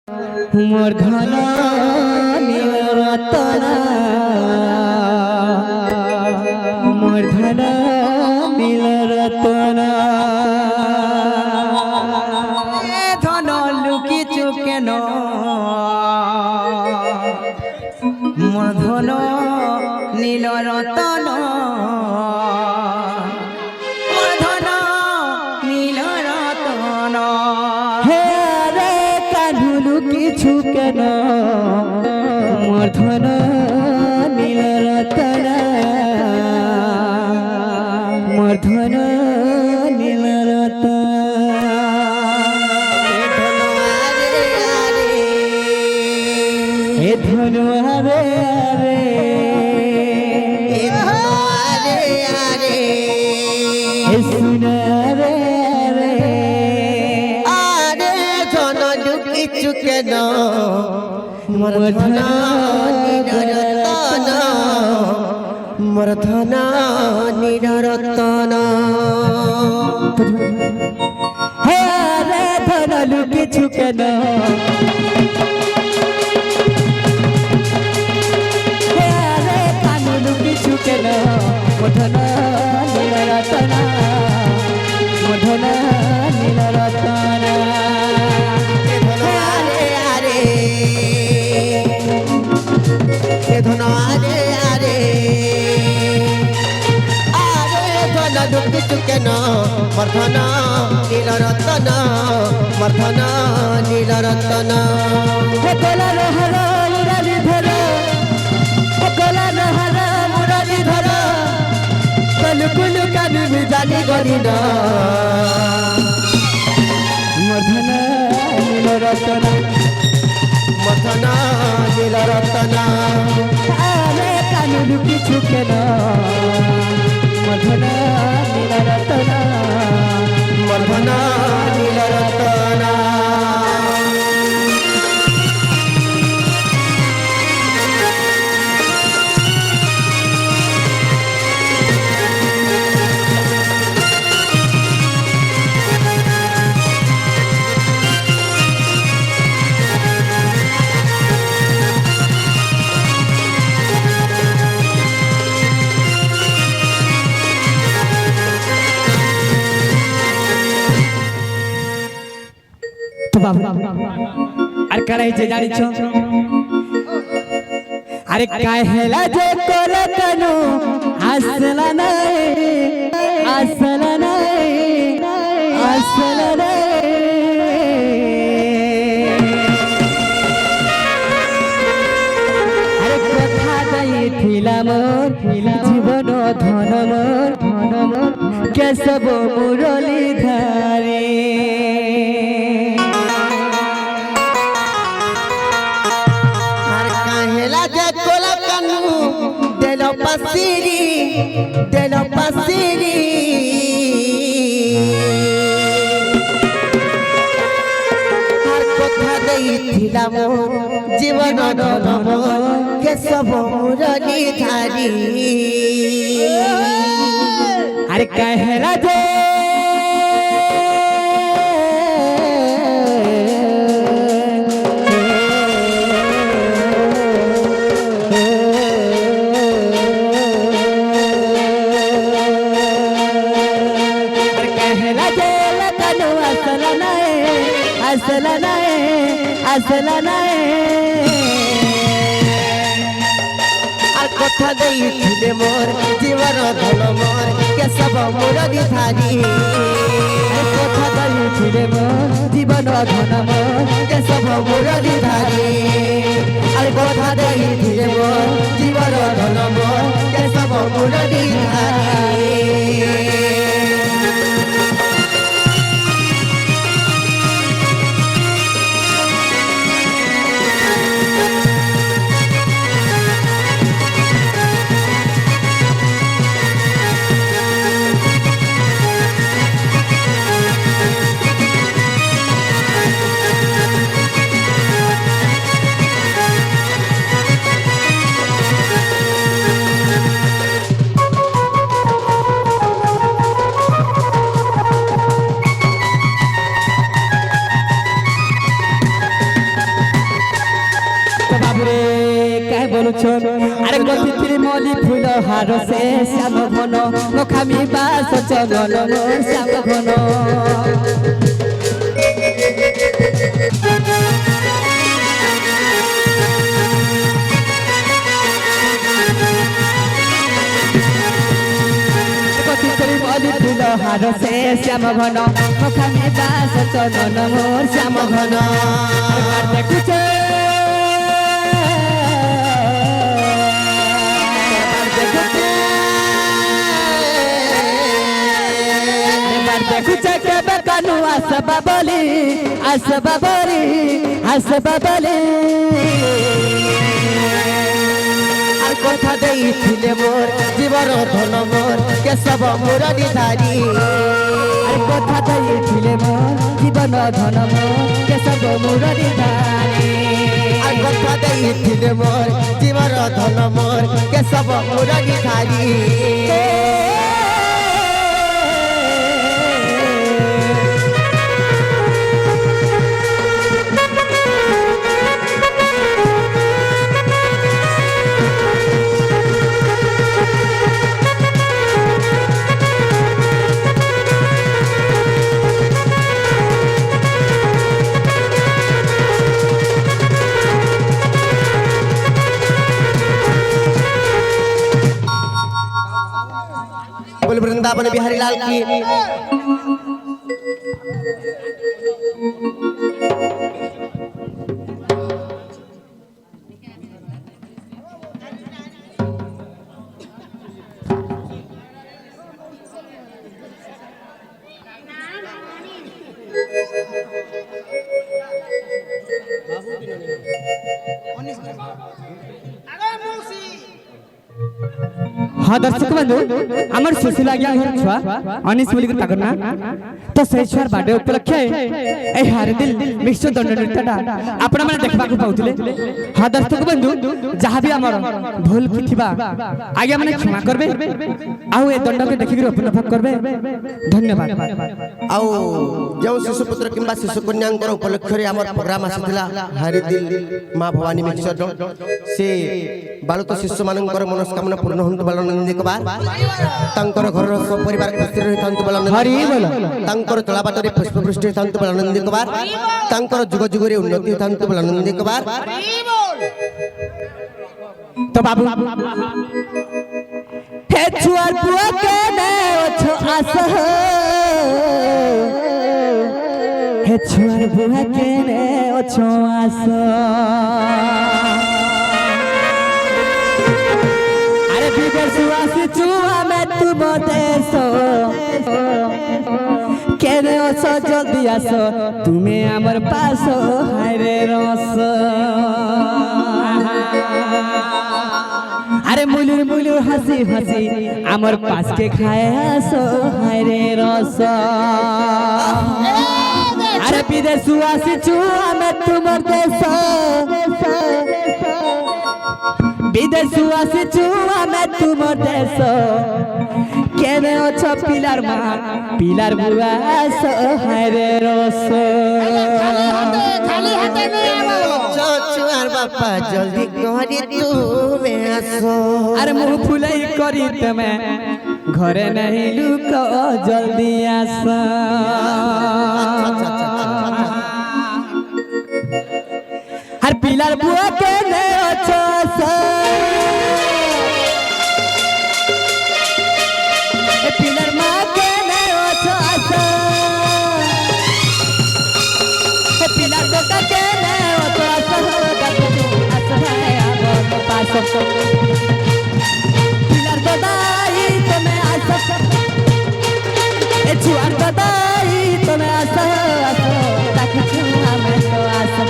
मोर धन नील रतन मोर धन नील रतन धन लुकी चुकेन मोर धन नील रतन কেন মোর ধন নীল রতন মোর ধন নীল রতন এ ধন আরে আরে এ ধন আরে আরে এ শুনে আরে আরে আরে ধন লুকি চুকেন मोर धन नील रतन मोर धन नील रतन हे रे धन लुकी चुकेन हे रे कान लुकी चुकेन मोर धन नील रतन मोर धन नील रतन धन आरे आरे आरे धन लुकी चुकेन मोर धन नील रतन मोर धन नील रतन हे कला रहर मुरारी धर हे कला रहर मुरारी धर कलु कुलु कान जानी गरिन मोर धन नील रतन मोर धन नील रतन आरे कान लुकी चुकेन मोर धन नील रतन मोर धन नील रतन আর কারাই যে জানিছ আরে কাহেলা যে করে কেন আসলা নাই আসলা নাই আসলা নাই আরে কথা যাইছিলাম জীবন ধন মোর কেশব মুরলী ধারে Delo pasiri har kotha deithilam জীবন ধন কেশব মুরলী ধারি আরে কাহেলা যে আসলা নাই আসলা নাই আর কথা দেইছিলে মোর জীবন ধন মোর কেশব মুরলী ধারি কথা দেইছিলে মোর জীবন ধন মোর কেশব মুরলী ধারি আর কথা দেইছিলে মোর জীবন ধন মোর কেশব মুরলী ধারি বলুছন আরে গতিত্রী মলি ফুল হার সে শ্যাম ঘন মুখামি বাস চন্দন মোর শ্যাম ঘন গতিত্রী মলি ফুল হার সে শ্যাম ঘন মুখামি বাস চন্দন মোর শ্যাম ঘন দেখুছে দেখুছে কেবে কানু আসবা বলি আর কথা ଦେଇଥିଲେ মোর জীবন ধন মোর কেশব মুরারি ধারি আর কথা ଦେଇଥିଲେ মোর জীবন ধন মোর কেশব মুরারি ধারি আর কথা ଦେଇଥିଲେ মোর জীবন ধন মোর কেশব মুরারি ধারি बोल वृंदावन बिहारी लाल की हाँ दर्शक बंधु आमर सुशील आज्ञा घर छुआ अनिस बोली कर ताकर ना तो सही छुआर बाडे उपलक्ष्य ए हार दिल मिक्सचर दंड नृत्यटा आपण माने देखबा को पाउथिले हाँ दर्शक बंधु जहाँ भी आमर भूल किथिबा आज्ञा माने क्षमा करबे आउ ए दंड के देखि उपलब्ध करबे धन्यवाद आउ जो शिशु पुत्र किंबा शिशु कन्यांकर उपलक्ष्य रे आमर प्रोग्राम आसीथिला हारी दिल मां भवानी मिक्सचर से बालक शिशु मानकर मनस्कामना पूर्ण होंतु बालन नंदी कबार तांकर घर परिवार खुशी रही थांतु बालन हरि बोल तांकर चलाबाटरे पुष्प वृष्टि थांतु बालन नंदी कबार तांकर जुग जुगरे उन्नति थांतु बालन नंदी कबार तो बाबू हे छुआर पुआ के ने ओछो आस हे छुआर पुआ के ने ओछो आस अरे विदेश वासी छुआ में तुम देसो केने ओछो जल्दी आसो तुम्हें हमर पासो हाय रे रस अरे मुलुर मुलुर हंसी हंसी आमर पास के खाए आसो हाय रे रस अरे विदेश आसी छुआ में तुमर देश विदेश आसी छुआ में तुमर देश केने ओछो पिलार मां पिलार बुआ आसो हाय रे रस बापा जल्दी करी तू आसो अरे मुंह फुलाई करी तमे घरे नहीं लुक जल्दी आस हर पिलार बुआ के ने ओछो ए पिलार मां के ने ओछो ए पिलार दोता के ने ओछो पिलार दादाई तुम्हें आसो ए छुआर दादाई तुम्हें आसो आसो डाकुछु हमें तो आसो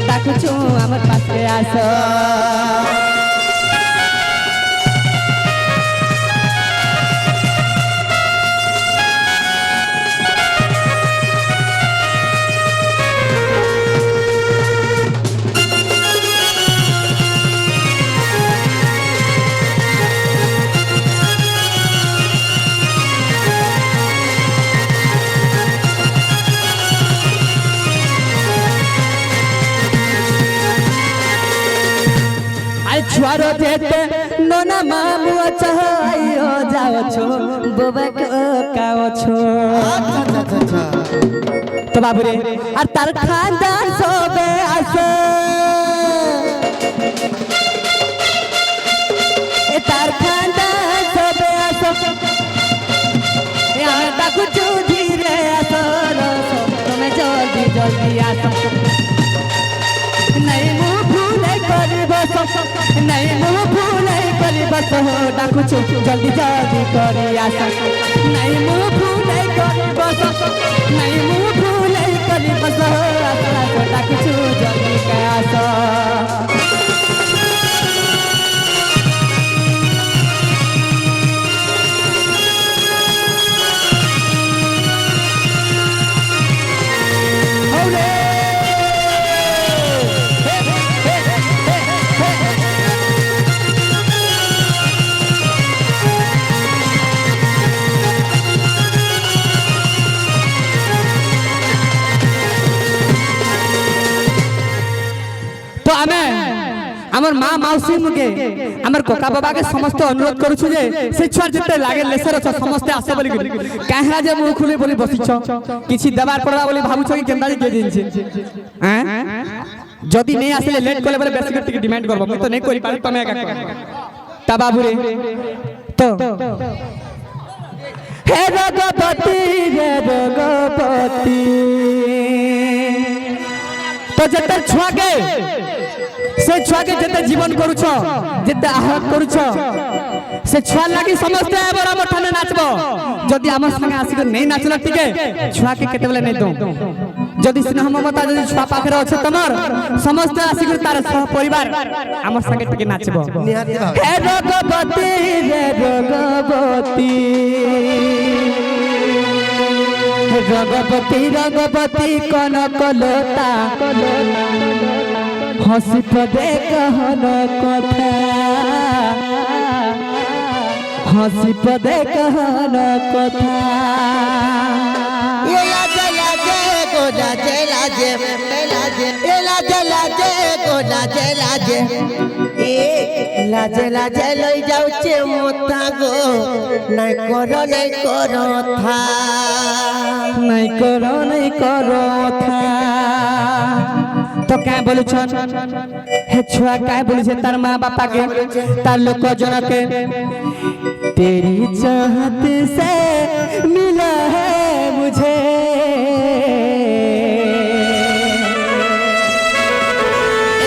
डाकुछु हमर पास के आसो छुआरो जेते नोना मामू चाहयो जाओ छो बोबा काओ छो अच्छा तो बाबू रे और तार खानदान सोबे आसे ए तार खानदान सोबे आसे यार ताकू चू धीरे आसो तुम्हें जल्दी जल्दी आसो नहीं मुँह भूले करी बस नहीं मुँह भूले करी बस हो डाकू चू जल्दी जल्दी करी आसो नहीं मुँह भूले करी बस नहीं मुँह भूले करी बस हो आसो डाकू चू जल्दी के आसो আমার মা মাউসী মুকে আমার কোকা বাবা কে সমস্ত অনুরোধ করুছু যে সে ছুয়ার যেতে লাগে লেসের অছ সমস্ত আসে বলি কাহা যে মুখ খুলে বলি বসিছ কিছু দেবার পড়া বলি ভাবুছ কি কেনতা কে দিনছে হ্যাঁ যদি নেই আসলে লেট করলে বলে বেশি করে ডিমান্ড করব আমি তো নেই করি পারি তুমি একা তা বাবুরে তো হে রঘুপতি রে রঘুপতি তো যেতে ছুয়াকে से छुआ के जेते जीवन करूछ जेते आहत करूछ से छुआ लागि समस्त बड़ मठाने नाचबो जदी हमर संगे आसी के नहीं नाचल टिके छुआ के केते बेले नहीं दो जदी स्नेह ममता जदी छुआ पाखरे अछि तमर समस्त आसी के तार सह परिवार हमर संगे टिके नाचबो हे रघुपति रे रघुपति रघुपति रघुपति कनक लता हसी पदे कहन कथा हसी पदे कहन कथा ये लाजे लाजे को लाजे लाजे लाजे ये लाजे लाजे को लाजे लाजे ए लाजे लाजे लई जाउचे मोता गो नहीं करो था नहीं करो था तो क्या बोलू छन हे छुआ क्या बोलू छे तार माँ बापा के तार लोक जन के तेरी चाहत से मिला है मुझे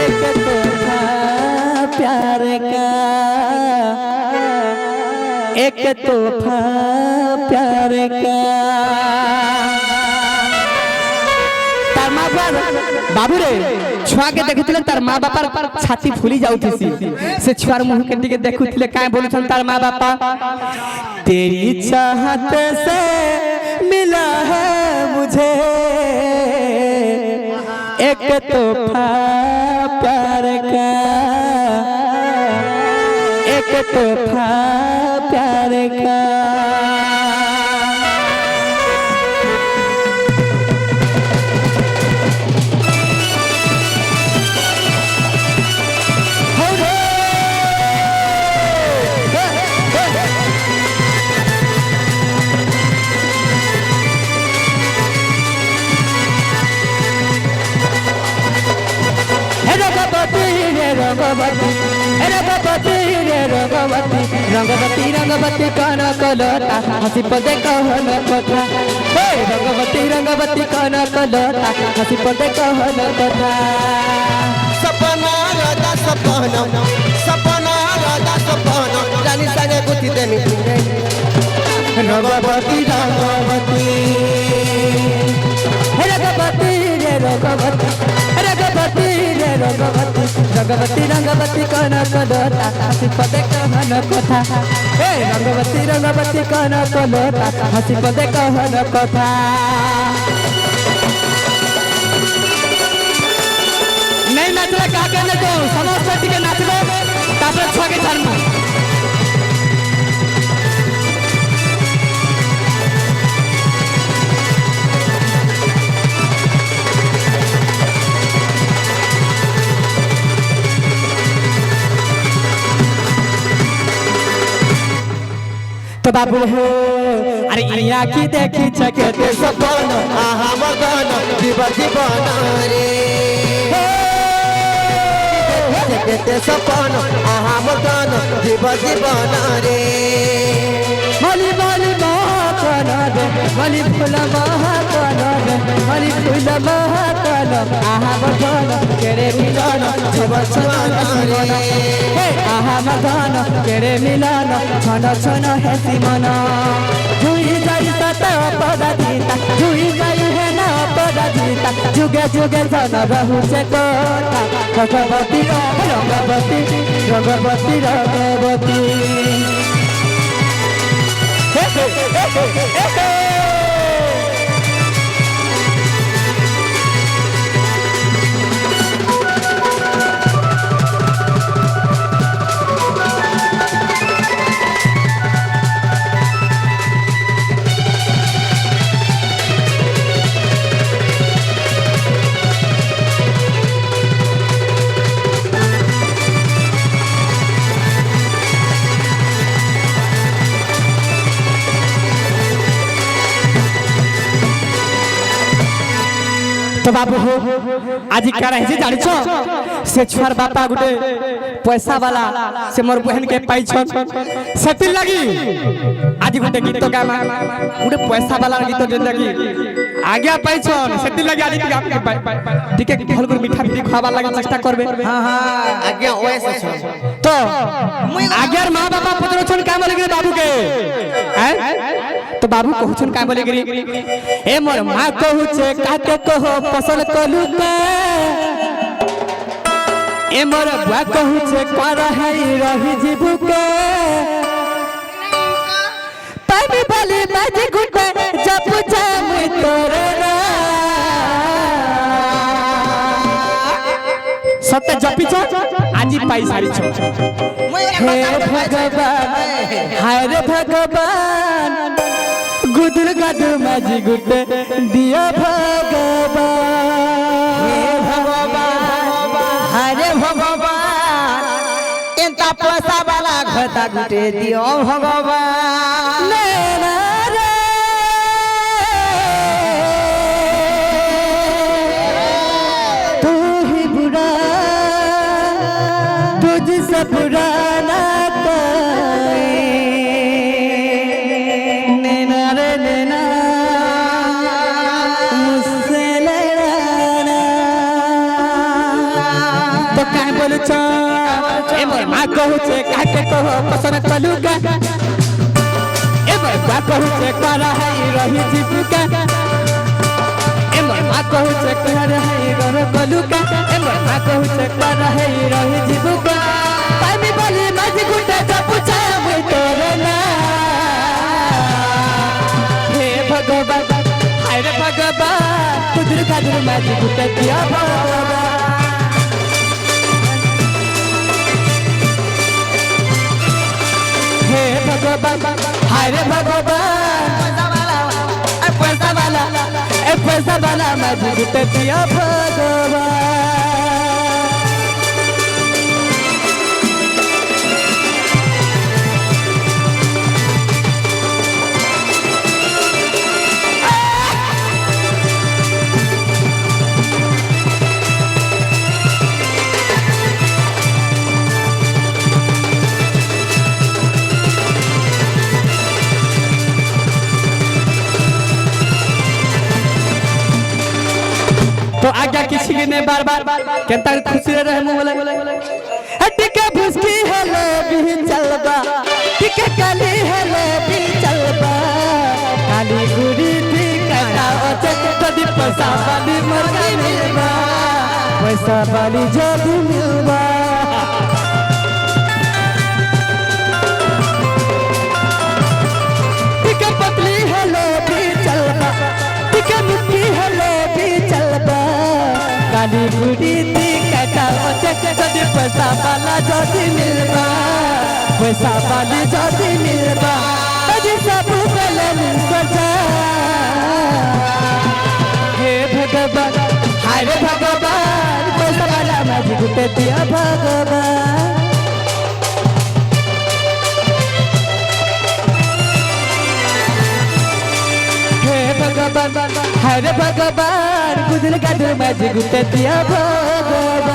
एक तोहफा प्यार का एक तोहफा प्यार का बाबू रे छुआ के देखिथिले तार माँ बापार छाती फुली जाउथिसी से छुआर मुंह के दिके देखुथिले काय बोलछन तार माँ बापा तेरी चाहत से मिला है मुझे एक तोहफा प्यार का एक तोहफा प्यार का रंगवती रंगवती कन कलता हसी पदे कहन कथा हे रंगवती कन कलता हसी पदे कहन कथा सपना राजा सपना रानी संगे गुथी देनी रघुपति रघुपति रघुपति रे रघुपति रघुपति रे रघुपति रघुपति रंगवती कन कलता हसी पदे कहन कथा हे रंगवती कन कलता हसी पदे कहन कथा नहीं नाचले का कहने को समस्त टिके नाचबो तापर छुआ के धर्म बाबू हो अरे इया की देखी चकते सपन आहा मगन जीव जीवन रे देखते सपन आहा मगन जीव जीवन रे मली मली महाकाल मली फूल महाकाल मली फूल महाकाल आहा मगन केरे मिलन जीव जीवन रे आहा मगन केरे मिलन छन छन हेसी मन जुई जाई सत अपराधिता जुई जाई है ना अपराधिता जुगे जुगे जन रहु से कोता भगवती रंगवती रंगवती रंगवती तो बाबू हो आज क्या रहे जानी छो से छुआर बापा गुटे पैसा वाला से मोर बहन के पाई छन सेटिल लगी आज गुटे गीत गा गुटे पैसा वाला गीत जे लगी आगे पाई छन सेटिल लगी आज आपके ठीक है हल कर मीठा मीठी खावा लगी चेष्टा करबे हां हां आगे ओएस छ तो आगे मां बाबा पुत्र छन काम लगे बाबू के हैं तो बाबू कहू छन काम लगे ए मोर मां कहू छे काके कहो पसंद कलू के ए मोर बुआ कहू छे कर है रही जीबू के पानी बाली बाजी गुटे जब जाम तोरे ना सत्य जपी छ आजी पाई सारी छ हे भगवान हाय रे भगवान गुदुर गादु माजी गुटे दिया भगवान हे भगवान हरे भगवान एंता पैसा वाला घटा गुटे दियो भगवान नैना रे तू ही बुरा तुझसे पुराना कोई नैना रे नैना मुझसे लड़ाना तो कह बोलू छो ए मोर मां कहू छे काके कहो पसंद कलू का ए मोर बा कहू छे कर है रही जीबू का ए मोर मां कहू छे कर है गर कलू का ए मोर मां कहू छे कर है रही जीबू का पानी बोली माजी गुटे जब पूछा मुई तोरे ना हे भगवान हाय रे भगवान कुदर कादर माजी गुटे दिया भगवान हे भगवान हाय रे भगवान पैसा वाला माजी गुटे दिया भगवान तो आज्ञा किसी के ने बार बार केता खुशी रहे मुंह बोले टिके भुसकी हेले भी चलबा टिके काली हेले भी चलबा काली गुड़ी थी कटा ओ चक कदी पैसा वाली मर मिलबा पैसा वाली जब मिलबा टिके पतली हेले भी चलबा टिके मुट्ठी हेले भी चलबा काली गुड़ी थी कटा ओ चक कदी पैसा वाला जदी मिलबा पैसा वाली जदी मिलबा तदी सब पहले सजा हे भगवान हाय रे भगवान पैसा वाला माजी गुटे दिया भगवान हरे भगवान कुदल का दो मैच गुटे दिया भगवान